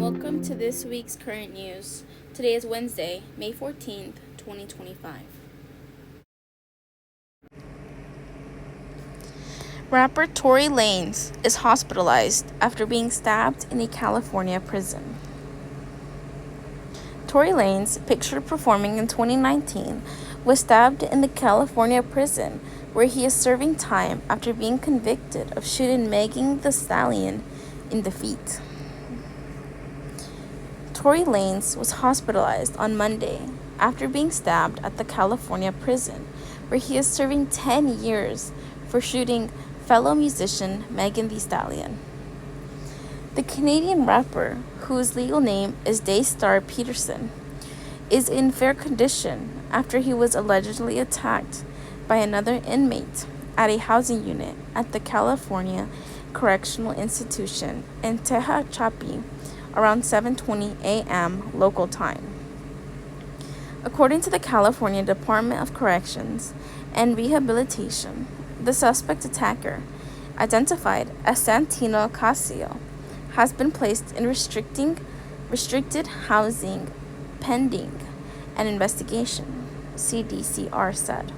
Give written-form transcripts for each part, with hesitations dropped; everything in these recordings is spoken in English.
welcome to this week's current news. Today is Wednesday, May 14th, 2025. Rapper Tory Lanez is hospitalized after being stabbed in a California prison. Tory Lanez, pictured performing in 2019, was stabbed in the California prison where he is serving time after being convicted of shooting Megan Thee Stallion in the feet. Tory Lanez was hospitalized on Monday after being stabbed at the California prison where he is serving 10 years for shooting fellow musician Megan Thee Stallion. The Canadian rapper, whose legal name is Daystar Peterson, is in fair condition after he was allegedly attacked by another inmate at a housing unit at the California Correctional Institution in Tehachapi around 7:20 a.m. local time. According to the California Department of Corrections and Rehabilitation, the suspect attacker, identified as Santino Casio, has been placed in restricted housing pending an investigation, CDCR said.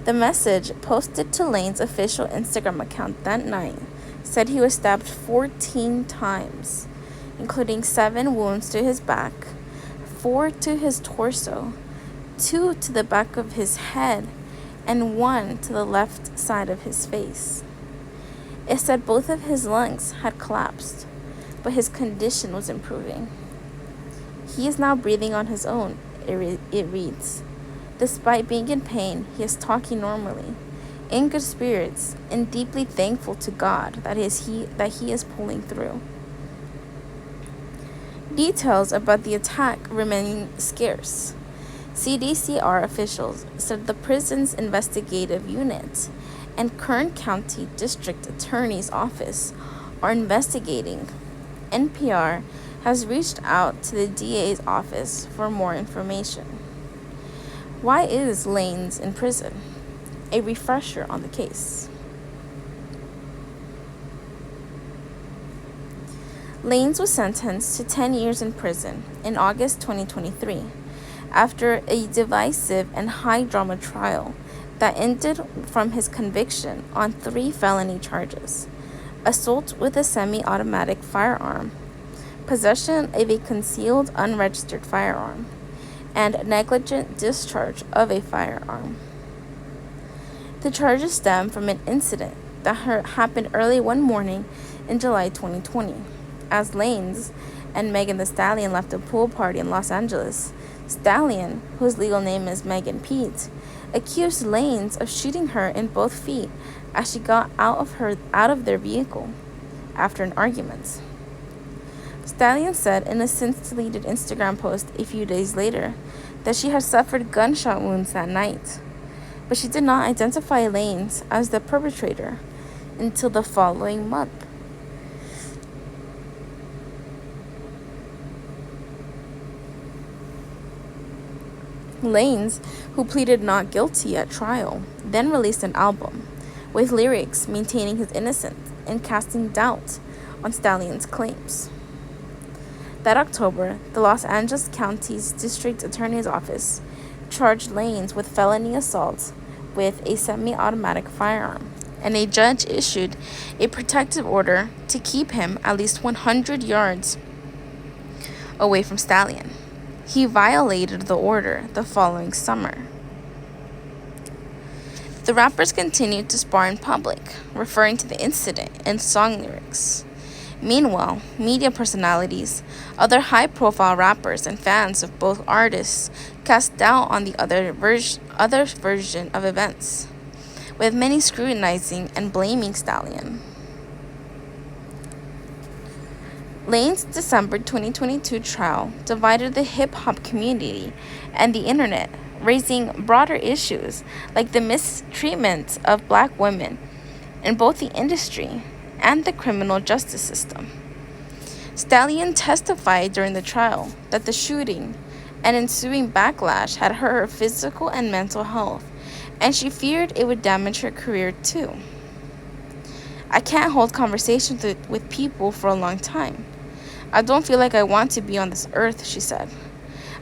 The message posted to Lane's official Instagram account that night said he was stabbed 14 times, including 7 wounds to his back, 4 to his torso, 2 to the back of his head, and 1 to the left side of his face. It said both of his lungs had collapsed, but his condition was improving. He is now breathing on his own, it reads. Despite being in pain, he is talking normally, in good spirits, and deeply thankful to God that he is pulling through. Details about the attack remain scarce. CDCR officials said the prison's investigative unit and Kern County District Attorney's Office are investigating. NPR has reached out to the DA's office for more information. Why is Lanez in prison? A refresher on the case. Lanez was sentenced to 10 years in prison in August 2023 after a divisive and high-drama trial that ended from his conviction on 3 felony charges: assault with a semi-automatic firearm, possession of a concealed unregistered firearm, and negligent discharge of a firearm. The charges stem from an incident that happened early one morning in July 2020. As Lanez and Megan Thee Stallion left a pool party in Los Angeles, Stallion, whose legal name is Megan Pete, accused Lanez of shooting her in both feet as she got out of their vehicle after an argument. Stallion said in a since-deleted Instagram post a few days later that she had suffered gunshot wounds that night, but she did not identify Lanez as the perpetrator until the following month. Lanez, who pleaded not guilty at trial, then released an album with lyrics maintaining his innocence and casting doubt on Stallion's claims. That October, the Los Angeles County's District Attorney's Office charged Lanez with felony assault with a semi-automatic firearm, and a judge issued a protective order to keep him at least 100 yards away from Stallion. He violated the order the following summer. The rappers continued to spar in public, referring to the incident in song lyrics. Meanwhile, media personalities, other high-profile rappers, and fans of both artists cast doubt on the other version of events, with many scrutinizing and blaming Stallion. Lanez's December 2022 trial divided the hip-hop community and the internet, raising broader issues like the mistreatment of Black women in both the industry and the criminal justice system. Stallion testified during the trial that the shooting and ensuing backlash had hurt her physical and mental health, and she feared it would damage her career too. I can't hold conversations with people for a long time. I don't feel like I want to be on this earth, she said.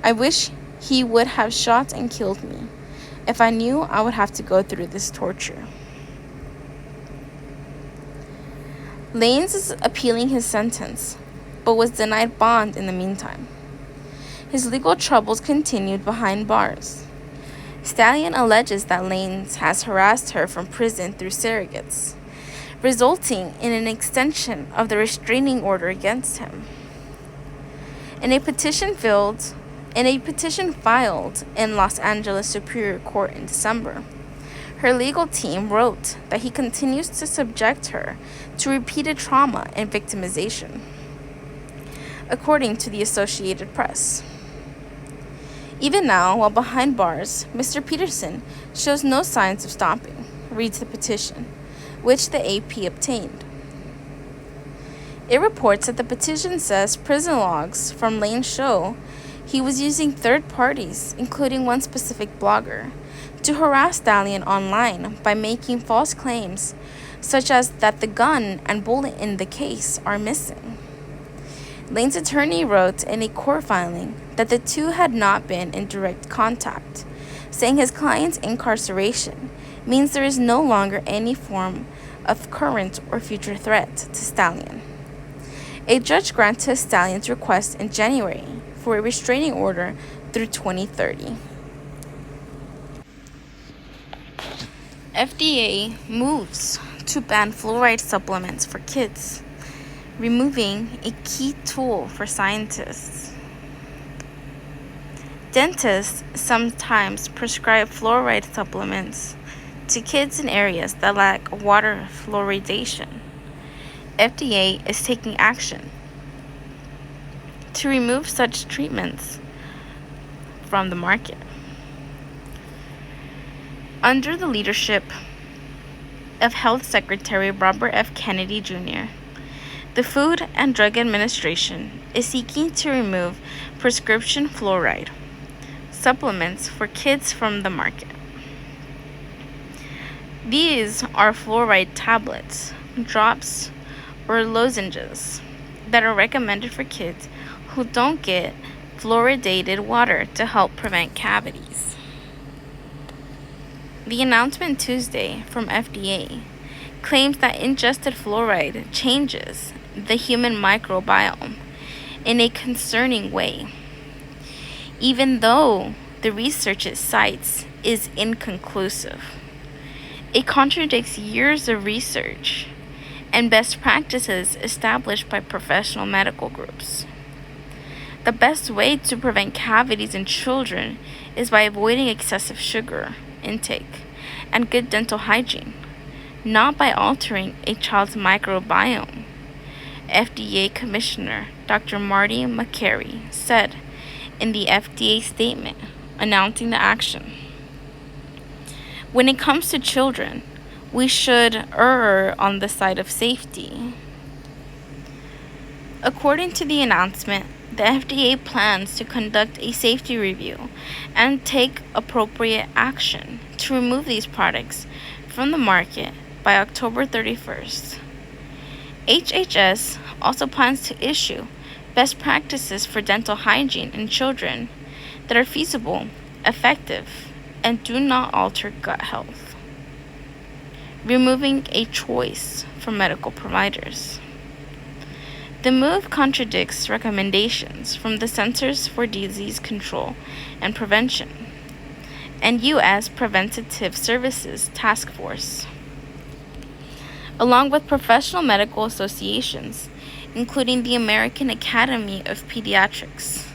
I wish he would have shot and killed me if I knew I would have to go through this torture. Lanez is appealing his sentence, but was denied bond in the meantime. His legal troubles continued behind bars. Stallion alleges that Lanez has harassed her from prison through surrogates, resulting in an extension of the restraining order against him. In a petition filed in Los Angeles Superior Court in December, her legal team wrote that he continues to subject her to repeated trauma and victimization, according to the Associated Press. Even now, while behind bars, Mr. Peterson shows no signs of stopping, reads the petition, which the AP obtained. It reports that the petition says prison logs from Lanez show he was using third parties, including one specific blogger, to harass Stallion online by making false claims, such as that the gun and bullet in the case are missing. Lanez's attorney wrote in a court filing that the two had not been in direct contact, saying his client's incarceration means there is no longer any form of current or future threat to Stallion. A judge granted Stallion's request in January for a restraining order through 2030. FDA moves to ban fluoride supplements for kids, removing a key tool for scientists. Dentists sometimes prescribe fluoride supplements to kids in areas that lack water fluoridation. FDA is taking action to remove such treatments from the market. Under the leadership of Health Secretary Robert F. Kennedy Jr., the Food and Drug Administration is seeking to remove prescription fluoride supplements for kids from the market. These are fluoride tablets, drops, or lozenges that are recommended for kids who don't get fluoridated water to help prevent cavities. The announcement Tuesday from FDA claims that ingested fluoride changes the human microbiome in a concerning way, even though the research it cites is inconclusive. It contradicts years of research and best practices established by professional medical groups. The best way to prevent cavities in children is by avoiding excessive sugar intake and good dental hygiene, not by altering a child's microbiome, FDA Commissioner Dr. Marty Makary said in the FDA statement announcing the action. When it comes to children, we should err on the side of safety. According to the announcement, the FDA plans to conduct a safety review and take appropriate action to remove these products from the market by October 31st. HHS also plans to issue best practices for dental hygiene in children that are feasible, effective, and do not alter gut health, removing a choice for medical providers. The move contradicts recommendations from the Centers for Disease Control and Prevention and U.S. Preventative Services Task Force, along with professional medical associations, including the American Academy of Pediatrics,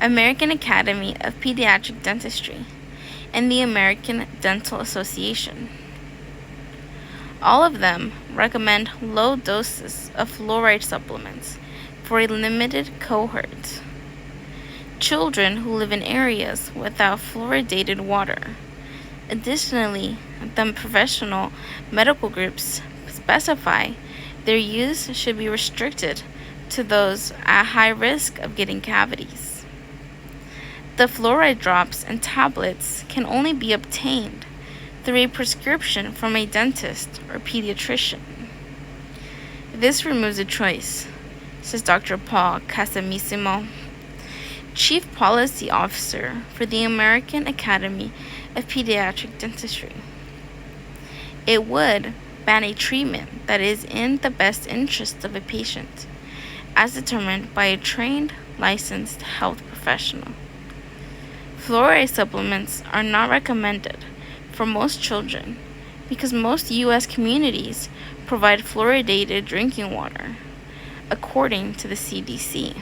American Academy of Pediatric Dentistry, and the American Dental Association. All of them recommend low doses of fluoride supplements for a limited cohort. Children who live in areas without fluoridated water. Additionally, the professional medical groups specify their use should be restricted to those at high risk of getting cavities. The fluoride drops and tablets can only be obtained through a prescription from a dentist or pediatrician. This removes a choice, says Dr. Paul Casamissimo, Chief Policy Officer for the American Academy of Pediatric Dentistry. It would ban a treatment that is in the best interest of a patient, as determined by a trained, licensed health professional. Fluoride supplements are not recommended for most children because most U.S. communities provide fluoridated drinking water, according to the CDC.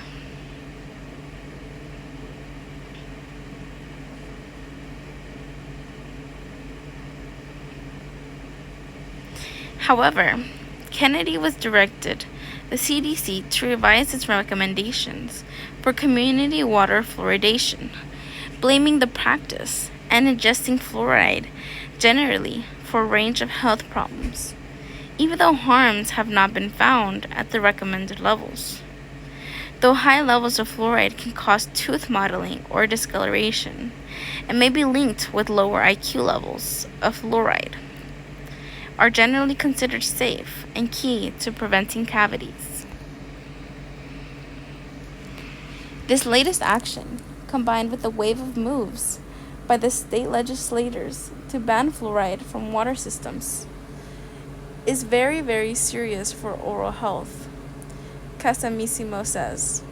However, Kennedy was directed the CDC to revise its recommendations for community water fluoridation, blaming the practice and ingesting fluoride generally for a range of health problems, even though harms have not been found at the recommended levels. Though high levels of fluoride can cause tooth mottling or discoloration, and may be linked with lower IQ levels of fluoride, are generally considered safe and key to preventing cavities. This latest action, combined with the wave of moves by the state legislators to ban fluoride from water systems, is very, very serious for oral health, Casamissimo says.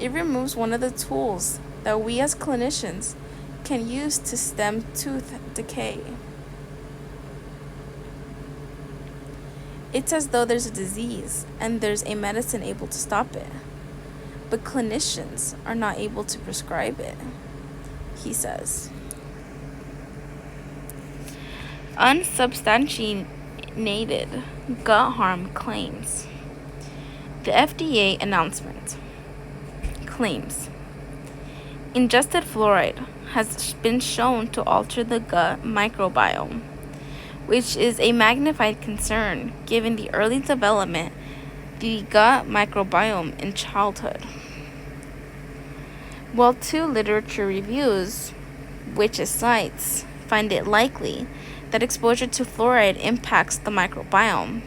It removes one of the tools that we as clinicians can use to stem tooth decay. It's as though there's a disease and there's a medicine able to stop it, but clinicians are not able to prescribe it, he says. Unsubstantiated gut harm claims. The FDA announcement claims ingested fluoride has been shown to alter the gut microbiome, which is a magnified concern given the early development of the gut microbiome in childhood. While 2 literature reviews, which it cites, find it likely that exposure to fluoride impacts the microbiome,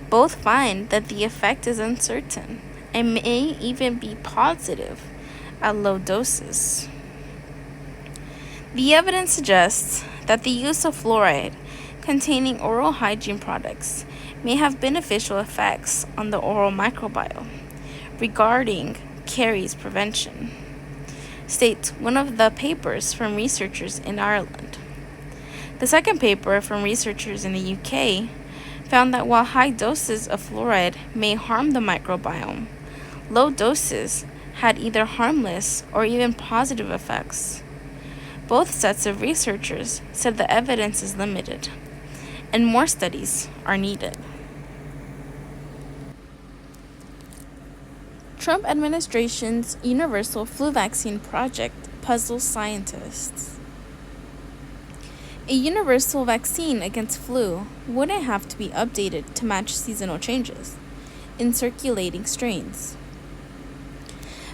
both find that the effect is uncertain and may even be positive at low doses. The evidence suggests that the use of fluoride containing oral hygiene products may have beneficial effects on the oral microbiome regarding caries prevention, states one of the papers from researchers in Ireland. The second paper from researchers in the UK found that while high doses of fluoride may harm the microbiome, low doses had either harmless or even positive effects. Both sets of researchers said the evidence is limited, and more studies are needed. Trump administration's universal flu vaccine project puzzles scientists. A universal vaccine against flu wouldn't have to be updated to match seasonal changes in circulating strains.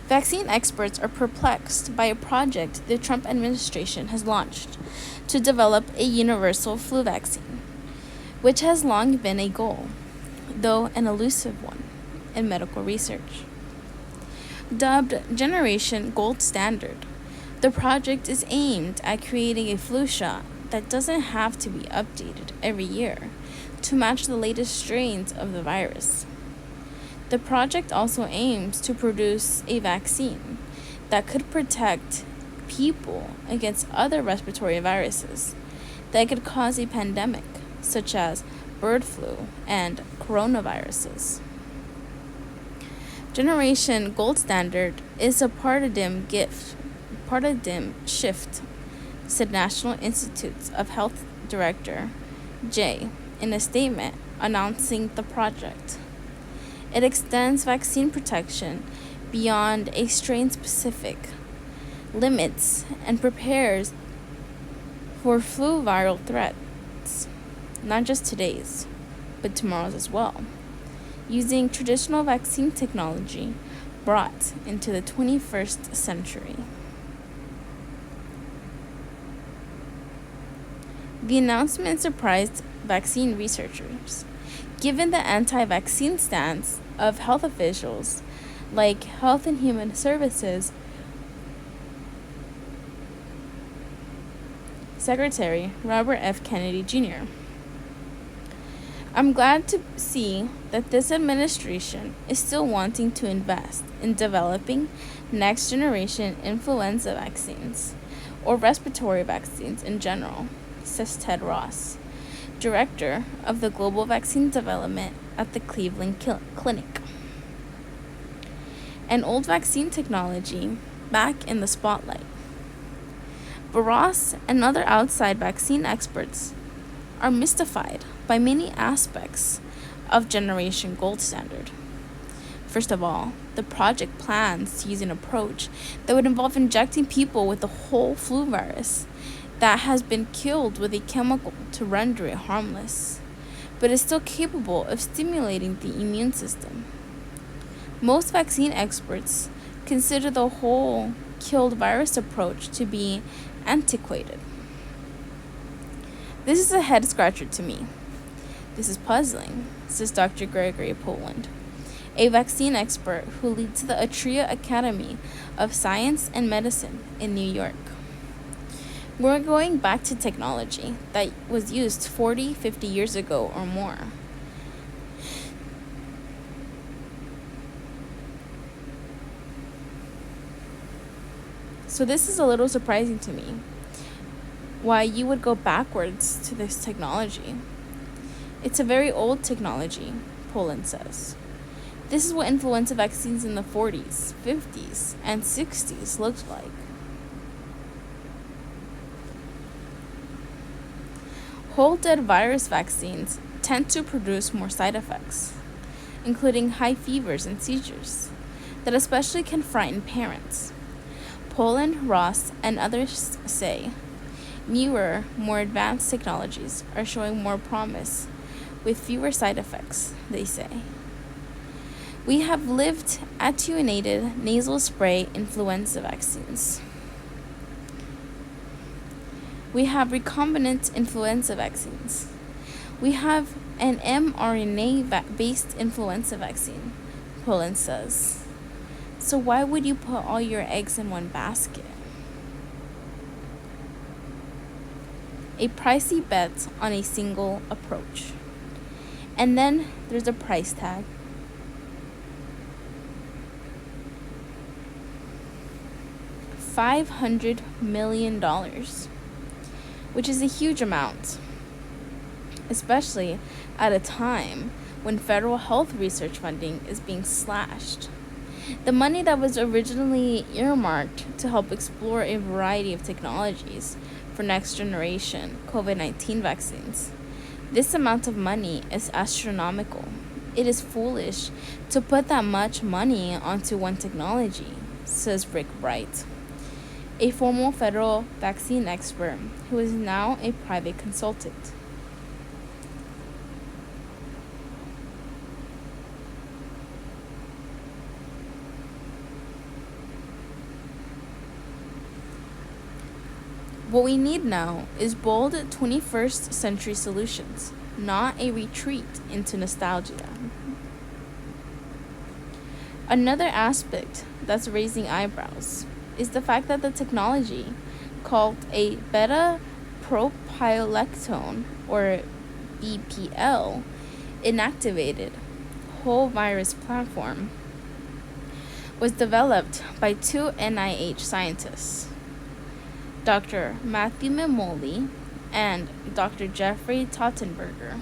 Vaccine experts are perplexed by a project the Trump administration has launched to develop a universal flu vaccine, which has long been a goal, though an elusive one, in medical research. Dubbed Generation Gold Standard, the project is aimed at creating a flu shot that doesn't have to be updated every year to match the latest strains of the virus. The project also aims to produce a vaccine that could protect people against other respiratory viruses that could cause a pandemic, such as bird flu and coronaviruses. Generation Gold Standard is a paradigm shift, said National Institutes of Health Director Jay in a statement announcing the project. It extends vaccine protection beyond a strain-specific limits and prepares for flu viral threats, not just today's, but tomorrow's as well, using traditional vaccine technology brought into the 21st century. The announcement surprised vaccine researchers, given the anti vaccine stance of health officials like Health and Human Services Secretary Robert F. Kennedy Jr. I'm glad to see that this administration is still wanting to invest in developing next generation influenza vaccines, or respiratory vaccines in general, says Ted Ross, director of the Global Vaccine Development at the Cleveland Clinic. An old vaccine technology back in the spotlight. But Ross and other outside vaccine experts are mystified by many aspects of Generation Gold Standard. First of all, the project plans to use an approach that would involve injecting people with the whole flu virus that has been killed with a chemical to render it harmless, but is still capable of stimulating the immune system. Most vaccine experts consider the whole killed virus approach to be antiquated. This is a head scratcher to me. This is puzzling, says Dr. Gregory Poland, a vaccine expert who leads the Atria Academy of Science and Medicine in New York. We're going back to technology that was used 40, 50 years ago or more. So this is a little surprising to me, why you would go backwards to this technology. It's a very old technology, Poland says. This is what influenza vaccines in the 40s, 50s, and 60s looked like. Whole dead virus vaccines tend to produce more side effects, including high fevers and seizures, that especially can frighten parents. Poland, Ross, and others say newer, more advanced technologies are showing more promise with fewer side effects, they say. We have lived attenuated nasal spray influenza vaccines. We have recombinant influenza vaccines. We have an mRNA-based influenza vaccine, Poland says. So why would you put all your eggs in one basket? A pricey bet on a single approach. And then there's a price tag. $500 million, which is a huge amount, especially at a time when federal health research funding is being slashed. The money that was originally earmarked to help explore a variety of technologies for next generation COVID-19 vaccines. This amount of money is astronomical. It is foolish to put that much money onto one technology, says Rick Bright, a former federal vaccine expert who is now a private consultant. What we need now is bold 21st century solutions, not a retreat into nostalgia. Another aspect that's raising eyebrows is the fact that the technology called a beta-propylectone, or BPL, inactivated whole virus platform was developed by two NIH scientists, Dr. Matthew Mimoli and Dr. Jeffrey Tottenberger.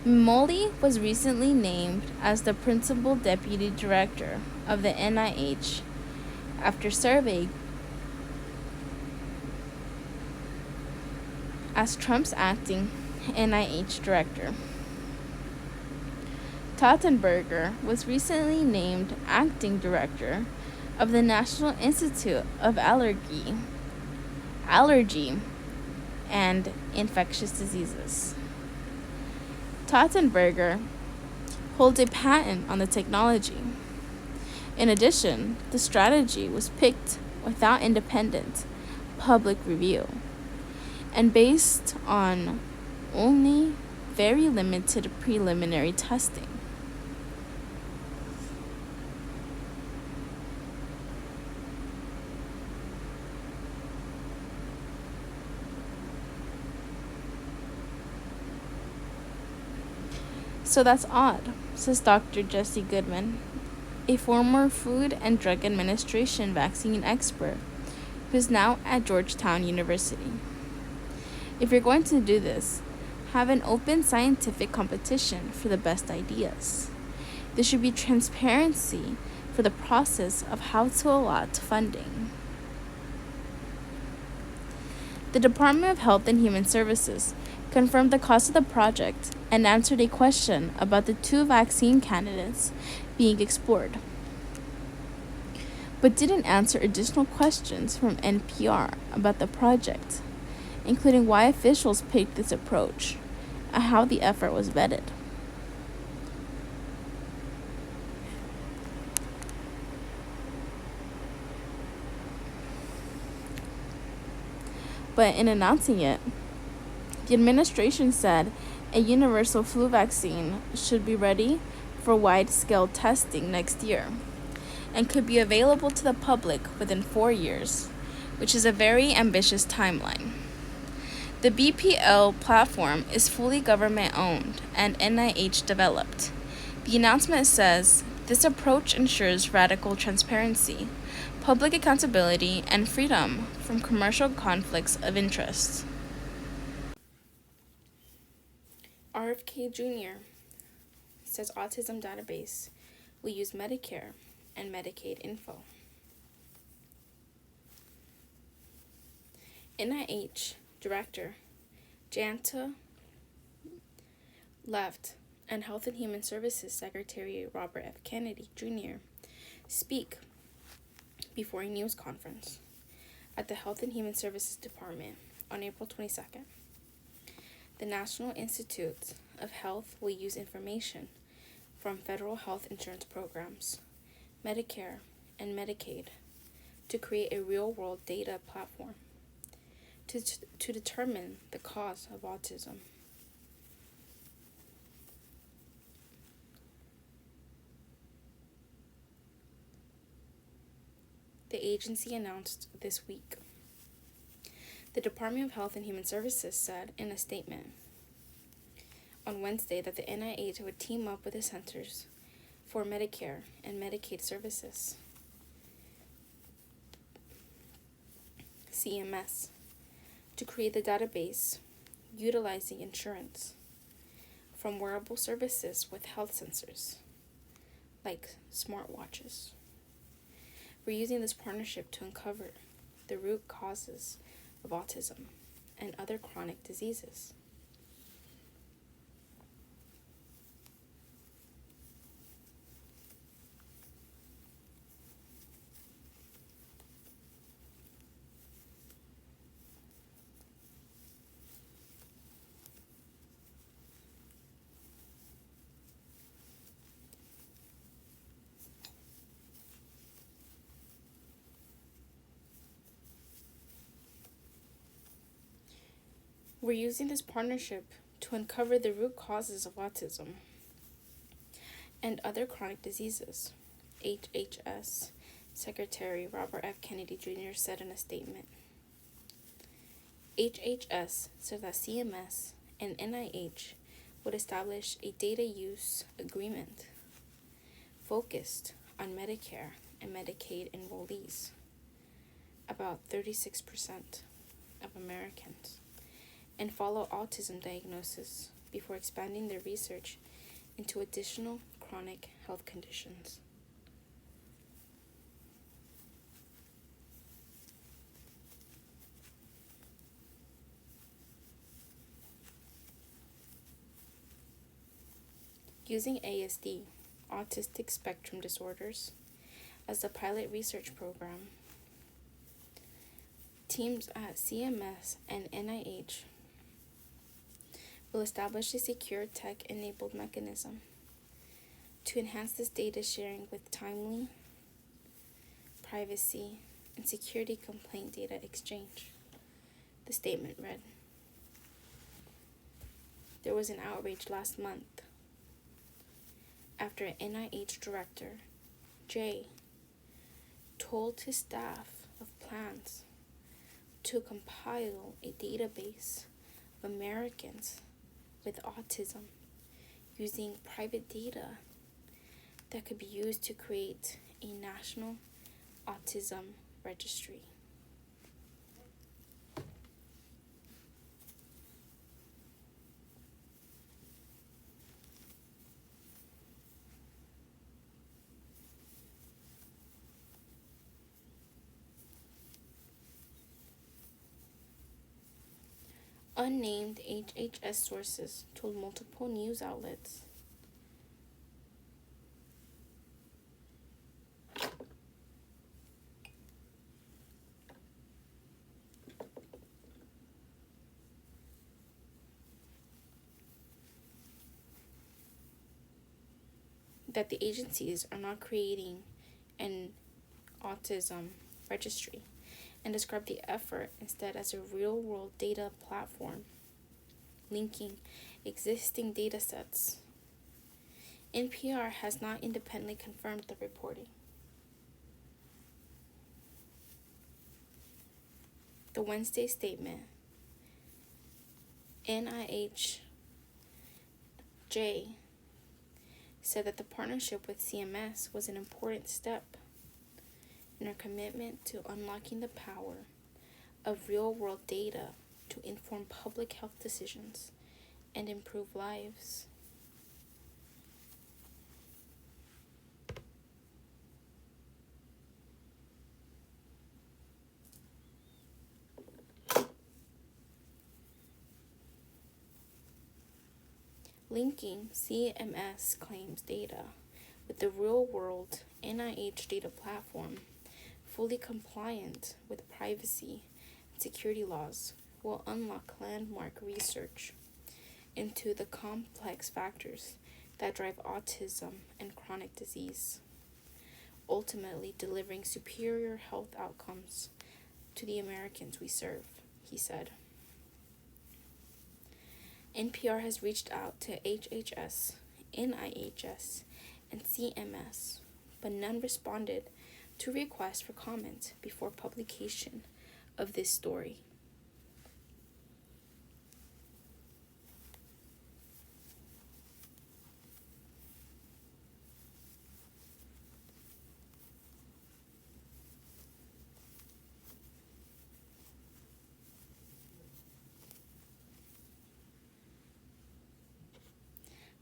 Mimoli was recently named as the principal deputy director of the NIH after serving as Trump's acting NIH director. Tottenberger was recently named acting director of the National Institute of Allergy and Infectious Diseases. Tottenberger holds a patent on the technology. In addition, the strategy was picked without independent public review. and based on only very limited preliminary testing. So that's odd, says Dr. Jesse Goodman, a former Food and Drug Administration vaccine expert who's now at Georgetown University. If you're going to do this, have an open scientific competition for the best ideas. There should be transparency for the process of how to allot funding. The Department of Health and Human Services confirmed the cost of the project and answered a question about the 2 vaccine candidates being explored, but didn't answer additional questions from NPR about the project, including why officials picked this approach and how the effort was vetted. But in announcing it, the administration said a universal flu vaccine should be ready for wide-scale testing next year and could be available to the public within 4 years, which is a very ambitious timeline. The BPL platform is fully government-owned and NIH developed. The announcement says this approach ensures radical transparency, public accountability, and freedom from commercial conflicts of interest. RFK Jr. says autism database will use Medicare and Medicaid info. NIH Director Janta Left and Health and Human Services Secretary Robert F. Kennedy Jr. speak before a news conference at the Health and Human Services Department on April 22nd. The National Institutes of Health will use information from federal health insurance programs, Medicare, and Medicaid to create a real-world data platform to determine the cause of autism. The agency announced this week. The Department of Health and Human Services said in a statement on Wednesday that the NIH would team up with the Centers for Medicare and Medicaid Services, CMS, to create the database utilizing insurance from wearable services with health sensors, like smartwatches. We're using this partnership to uncover the root causes of autism and other chronic diseases. We're using this partnership to uncover the root causes of autism and other chronic diseases, HHS Secretary Robert F. Kennedy Jr. said in a statement. HHS said that CMS and NIH would establish a data use agreement focused on Medicare and Medicaid enrollees, about 36% of Americans, and follow autism diagnosis before expanding their research into additional chronic health conditions. Using ASD, Autistic Spectrum Disorders, as the pilot research program, teams at CMS and NIH will establish a secure tech-enabled mechanism to enhance this data sharing with timely, privacy, and security complaint data exchange, the statement read. There was an outrage last month after an NIH director, Jay, told his staff of plans to compile a database of Americans with autism using private data that could be used to create a national autism registry. Unnamed HHS sources told multiple news outlets that the agencies are not creating an autism registry and described the effort instead as a real-world data platform linking existing data sets. NPR has not independently confirmed the reporting. The Wednesday statement, NIHJ said that the partnership with CMS was an important step in our commitment to unlocking the power of real-world data to inform public health decisions and improve lives. Linking CMS claims data with the real-world NIH data platform, fully compliant with privacy and security laws, will unlock landmark research into the complex factors that drive autism and chronic disease, ultimately delivering superior health outcomes to the Americans we serve, he said. NPR has reached out to HHS, NIHS, and CMS, but none responded to requests for comment before publication of this story.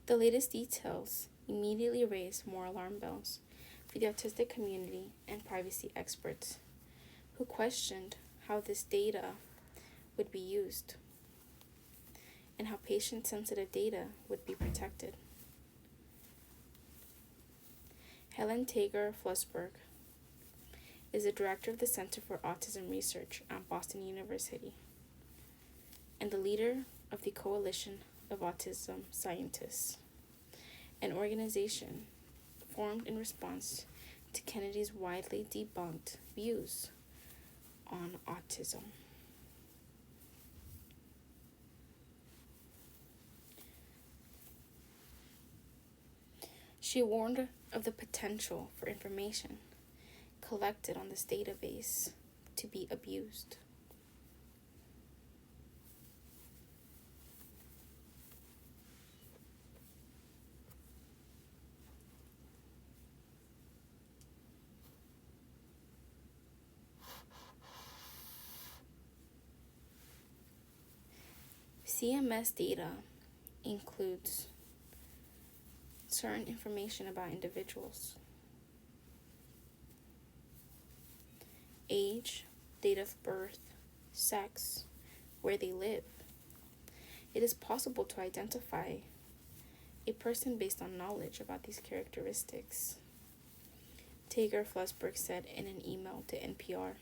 The latest details immediately raised more alarm bells for the autistic community and privacy experts, who questioned how this data would be used and how patient-sensitive data would be protected. Helen Tager-Flusberg is the director of the Center for Autism Research at Boston University and the leader of the Coalition of Autism Scientists, an organization formed in response to Kennedy's widely debunked views on autism. She warned of the potential for information collected on this database to be abused. CMS data includes certain information about individuals: age, date of birth, sex, where they live. It is possible to identify a person based on knowledge about these characteristics, Tager-Flusberg said in an email to NPR.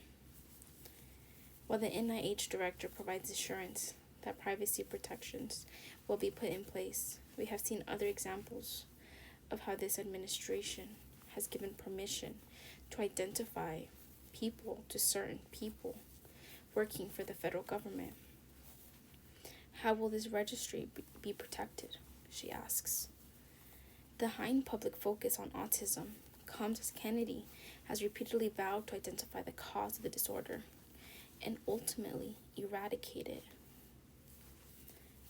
While the NIH director provides assurance that privacy protections will be put in place, we have seen other examples of how this administration has given permission to identify people to certain people working for the federal government. How will this registry be protected? She asks. The heightened public focus on autism comes as Kennedy has repeatedly vowed to identify the cause of the disorder and ultimately eradicate it.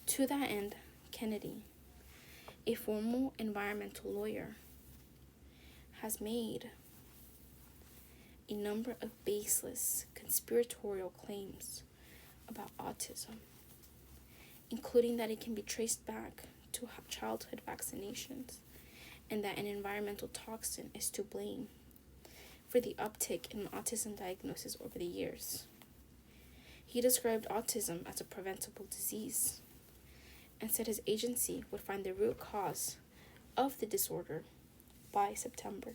To that end, Kennedy, a former environmental lawyer, has made a number of baseless conspiratorial claims about autism, including that it can be traced back to childhood vaccinations and that an environmental toxin is to blame for the uptick in autism diagnosis over the years. He described autism as a preventable disease and said his agency would find the root cause of the disorder by September.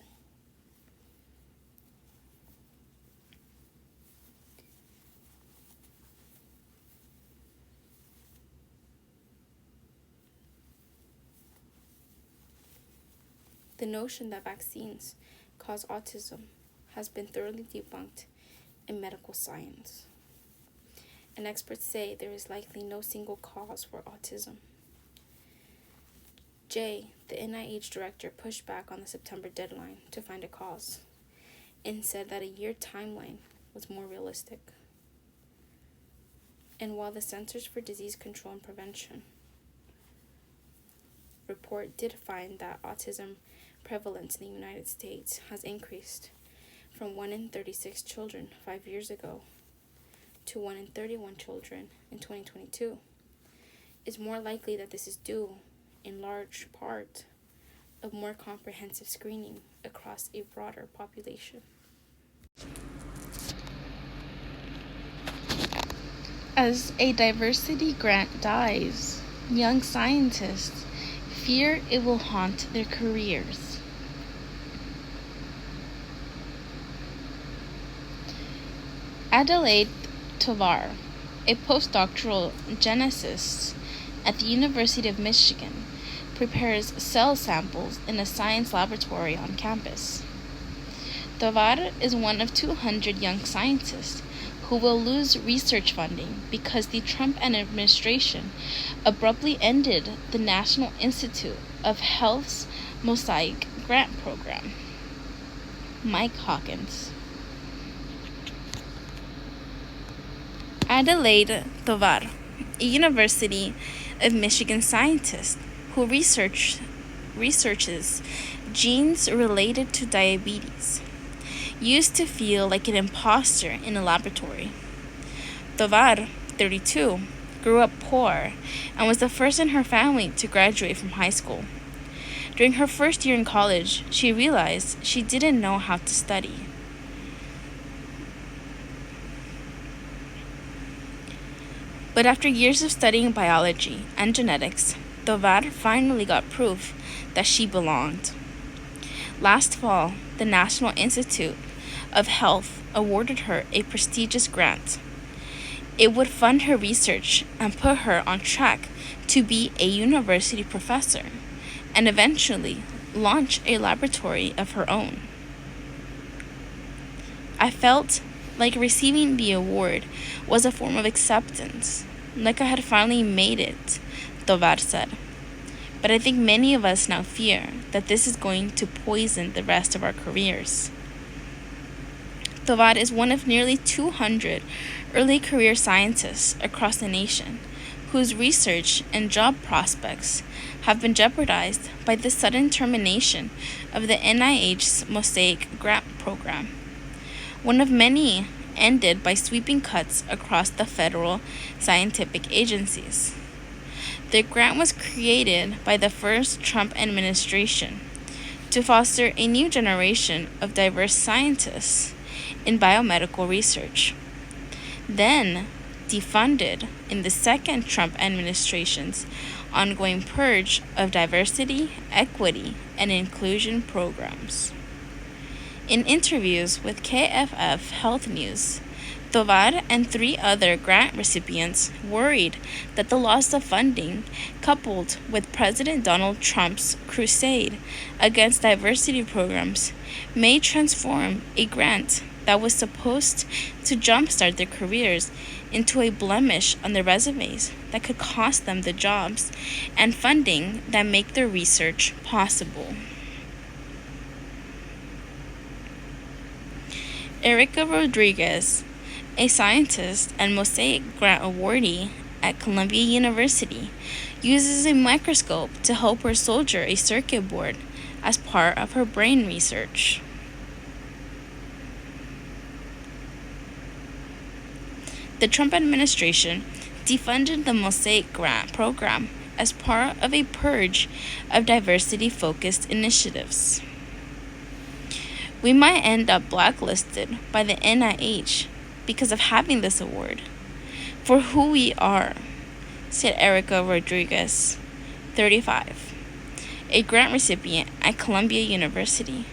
The notion that vaccines cause autism has been thoroughly debunked in medical science, and experts say there is likely no single cause for autism. Jay, the NIH director, pushed back on the September deadline to find a cause and said that a year timeline was more realistic. And while the Centers for Disease Control and Prevention report did find that autism prevalence in the United States has increased from 1 in 36 children 5 years ago to 1 in 31 children in 2022, it's more likely that this is due, in large part, of more comprehensive screening across a broader population. As a diversity grant dies, young scientists fear it will haunt their careers. Adelaide Tovar, a postdoctoral geneticist at the University of Michigan, prepares cell samples in a science laboratory on campus. Tovar is one of 200 young scientists who will lose research funding because the Trump administration abruptly ended the National Institute of Health's Mosaic grant program. Mike Hawkins. Adelaide Tovar, a University of Michigan scientist who researches genes related to diabetes, used to feel like an imposter in a laboratory. Tovar, 32, grew up poor and was the first in her family to graduate from high school. During her first year in college, she realized she didn't know how to study. But after years of studying biology and genetics, Tovar finally got proof that she belonged. Last fall, the National Institute of Health awarded her a prestigious grant. It would fund her research and put her on track to be a university professor and eventually launch a laboratory of her own. I felt like receiving the award was a form of acceptance, like I had finally made it, Tovar said. But I think many of us now fear that this is going to poison the rest of our careers. Tovar is one of nearly 200 early career scientists across the nation whose research and job prospects have been jeopardized by the sudden termination of the NIH's Mosaic grant program, one of many ended by sweeping cuts across the federal scientific agencies. The grant was created by the first Trump administration to foster a new generation of diverse scientists in biomedical research, then defunded in the second Trump administration's ongoing purge of diversity, equity, and inclusion programs. In interviews with KFF Health News, Tovar and 3 other grant recipients worried that the loss of funding, coupled with President Donald Trump's crusade against diversity programs, may transform a grant that was supposed to jumpstart their careers into a blemish on their resumes that could cost them the jobs and funding that make their research possible. Erica Rodriguez, a scientist and Mosaic Grant awardee at Columbia University, uses a microscope to help her solder a circuit board as part of her brain research. The Trump administration defunded the Mosaic Grant program as part of a purge of diversity-focused initiatives. We might end up blacklisted by the NIH because of having this award for who we are, said Erica Rodriguez, 35, a grant recipient at Columbia University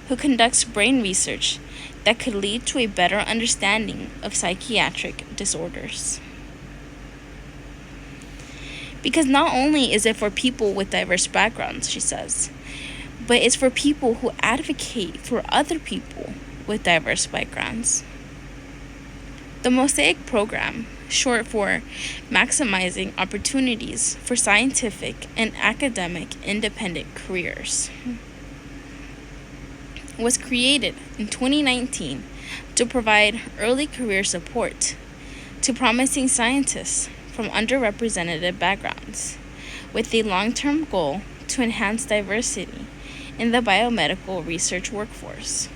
who conducts brain research that could lead to a better understanding of psychiatric disorders. Because not only is it for people with diverse backgrounds, she says, but it's for people who advocate for other people with diverse backgrounds. The Mosaic program, short for Maximizing Opportunities for Scientific and Academic Independent Careers, was created in 2019 to provide early career support to promising scientists from underrepresented backgrounds, with the long-term goal to enhance diversity in the biomedical research workforce,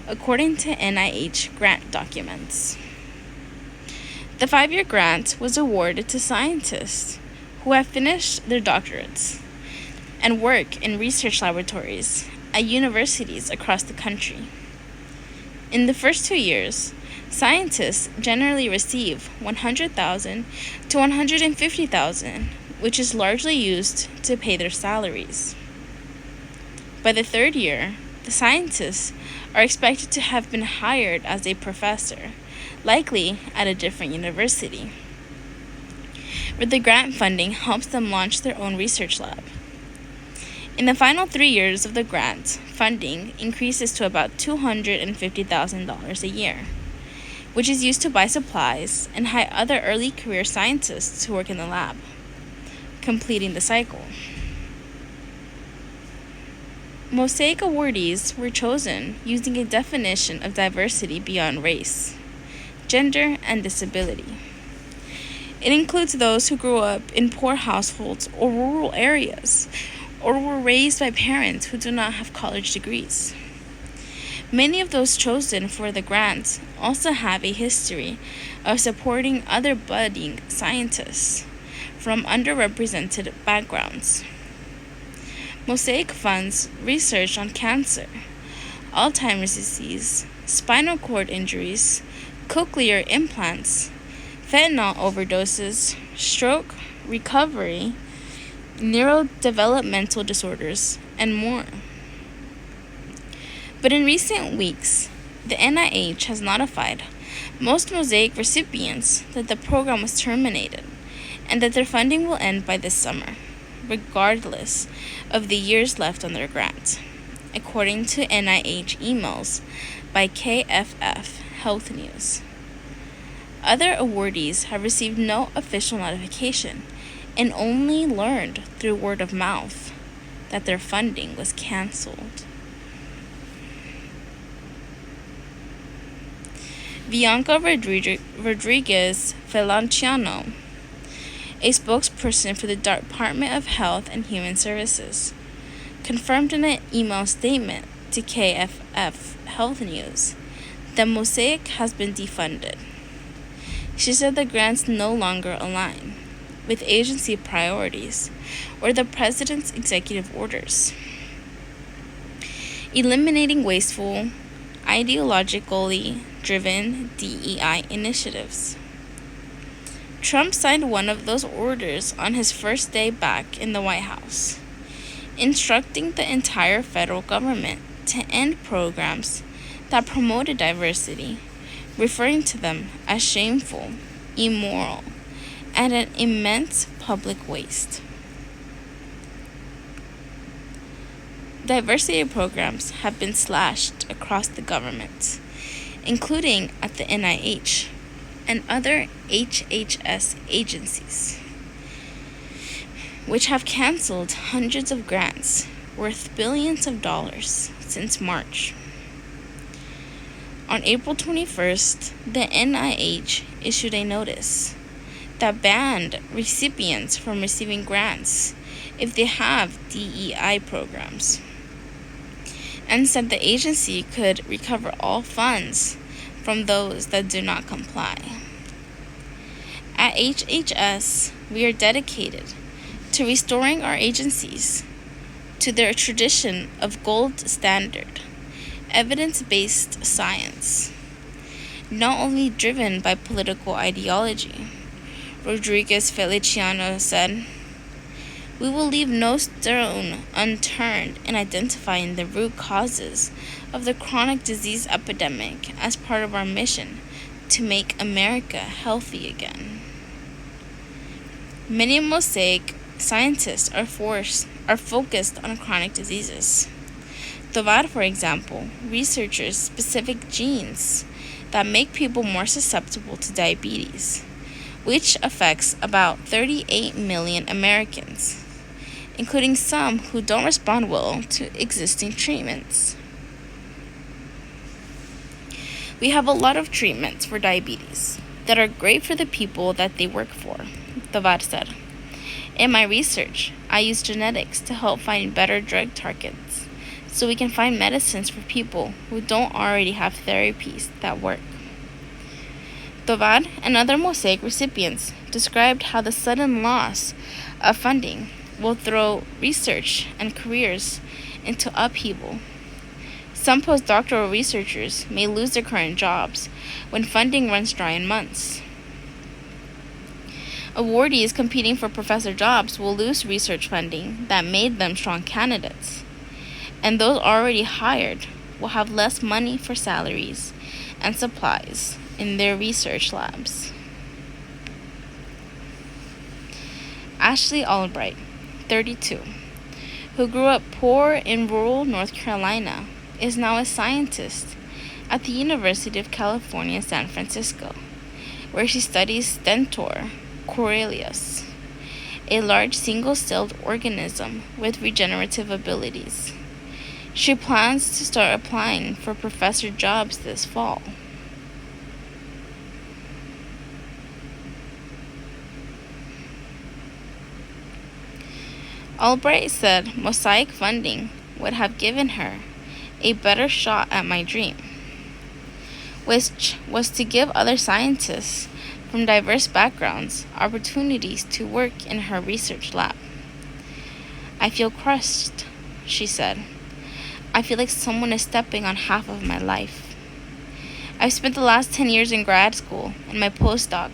according to NIH grant documents. The 5-year grant was awarded to scientists who have finished their doctorates and work in research laboratories at universities across the country. In the first 2 years, scientists generally receive $100,000 to $150,000, which is largely used to pay their salaries. By the 3rd year, the scientists are expected to have been hired as a professor, likely at a different university, where the grant funding helps them launch their own research lab. In the final 3 years of the grant, funding increases to about $250,000 a year, which is used to buy supplies and hire other early career scientists who work in the lab, completing the cycle. Mosaic awardees were chosen using a definition of diversity beyond race, gender, and disability. It includes those who grew up in poor households or rural areas, or were raised by parents who do not have college degrees. Many of those chosen for the grant also have a history of supporting other budding scientists from underrepresented backgrounds. Mosaic funds research on cancer, Alzheimer's disease, spinal cord injuries, cochlear implants, fentanyl overdoses, stroke recovery, neurodevelopmental disorders, and more. But in recent weeks, the NIH has notified most Mosaic recipients that the program was terminated and that their funding will end by this summer, regardless of the years left on their grant, according to NIH emails by KFF Health News. Other awardees have received no official notification and only learned through word of mouth that their funding was canceled. Bianca Rodriguez Feliciano, a spokesperson for the Department of Health and Human Services, confirmed in an email statement to KFF Health News that Mosaic has been defunded. She said the grants no longer align with agency priorities or the president's executive orders, eliminating wasteful, ideologically driven DEI initiatives. Trump signed one of those orders on his first day back in the White House, instructing the entire federal government to end programs that promoted diversity, referring to them as shameful, immoral, and an immense public waste. Diversity programs have been slashed across the government, including at the NIH, and other HHS agencies, which have canceled hundreds of grants worth billions of dollars since March. On April 21st, the NIH issued a notice that banned recipients from receiving grants if they have DEI programs, and said the agency could recover all funds from those that do not comply. At HHS, we are dedicated to restoring our agencies to their tradition of gold standard, evidence-based science, not only driven by political ideology, Rodriguez Feliciano said. We will leave no stone unturned in identifying the root causes of the chronic disease epidemic as part of our mission to make America healthy again. Many Mosaic scientists are focused on chronic diseases. Tovar, for example, researches specific genes that make people more susceptible to diabetes, which affects about 38 million Americans, including some who don't respond well to existing treatments. We have a lot of treatments for diabetes that are great for the people that they work for, Tovar said. In my research, I use genetics to help find better drug targets so we can find medicines for people who don't already have therapies that work. Tovar and other Mosaic recipients described how the sudden loss of funding will throw research and careers into upheaval. Some postdoctoral researchers may lose their current jobs when funding runs dry in months. Awardees competing for professor jobs will lose research funding that made them strong candidates, and those already hired will have less money for salaries and supplies in their research labs. Ashley Albright, 32, who grew up poor in rural North Carolina, is now a scientist at the University of California, San Francisco, where she studies Stentor coriolis, a large single-celled organism with regenerative abilities. She plans to start applying for professor jobs this fall. Albright said Mosaic funding would have given her a better shot at my dream, which was to give other scientists from diverse backgrounds opportunities to work in her research lab. I feel crushed, she said. I feel like someone is stepping on half of my life. I've spent the last 10 years in grad school and my postdoc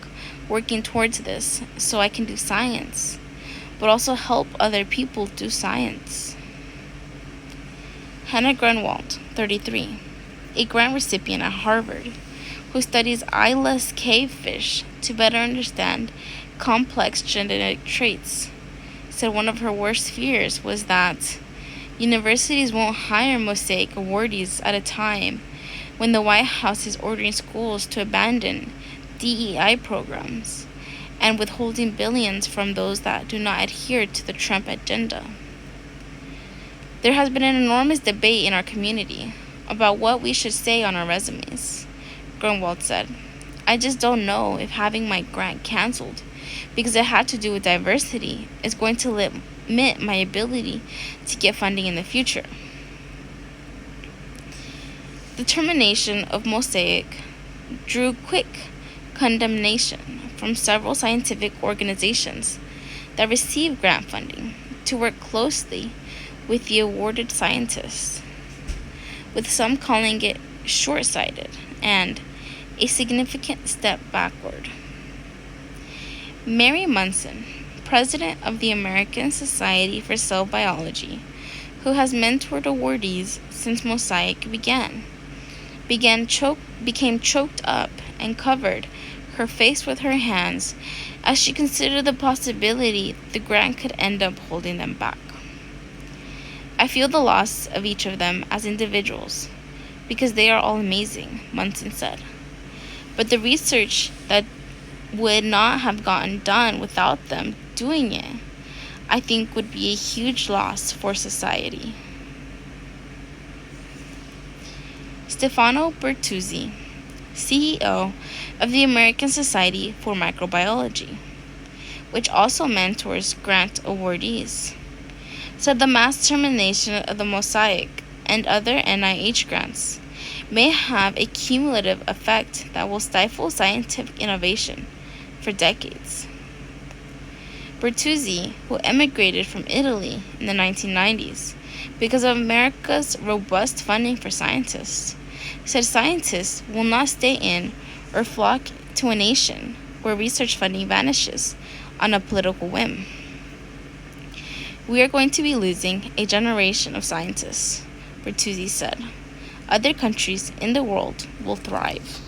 working towards this so I can do science, but also help other people do science. Hannah Grunwald, 33, a grant recipient at Harvard, who studies eyeless cavefish to better understand complex genetic traits, said one of her worst fears was that universities won't hire Mosaic awardees at a time when the White House is ordering schools to abandon DEI programs and withholding billions from those that do not adhere to the Trump agenda. There has been an enormous debate in our community about what we should say on our resumes, Grunwald said. I just don't know if having my grant canceled because it had to do with diversity is going to limit my ability to get funding in the future. The termination of Mosaic drew quick condemnation from several scientific organizations that receive grant funding to work closely with the awarded scientists, with some calling it short-sighted and a significant step backward. Mary Munson, president of the American Society for Cell Biology, who has mentored awardees since Mosaic became choked up and covered her face with her hands as she considered the possibility the grant could end up holding them back. I feel the loss of each of them as individuals because they are all amazing, Munson said. but the research that would not have gotten done without them doing it, I think would be a huge loss for society. Stefano Bertuzzi, CEO of the American Society for Microbiology, which also mentors grant awardees, said the mass termination of the Mosaic and other NIH grants may have a cumulative effect that will stifle scientific innovation for decades. Bertuzzi, who emigrated from Italy in the 1990s because of America's robust funding for scientists, said scientists will not stay in or flock to a nation where research funding vanishes on a political whim. We are going to be losing a generation of scientists, Bertuzzi said. Other countries in the world will thrive.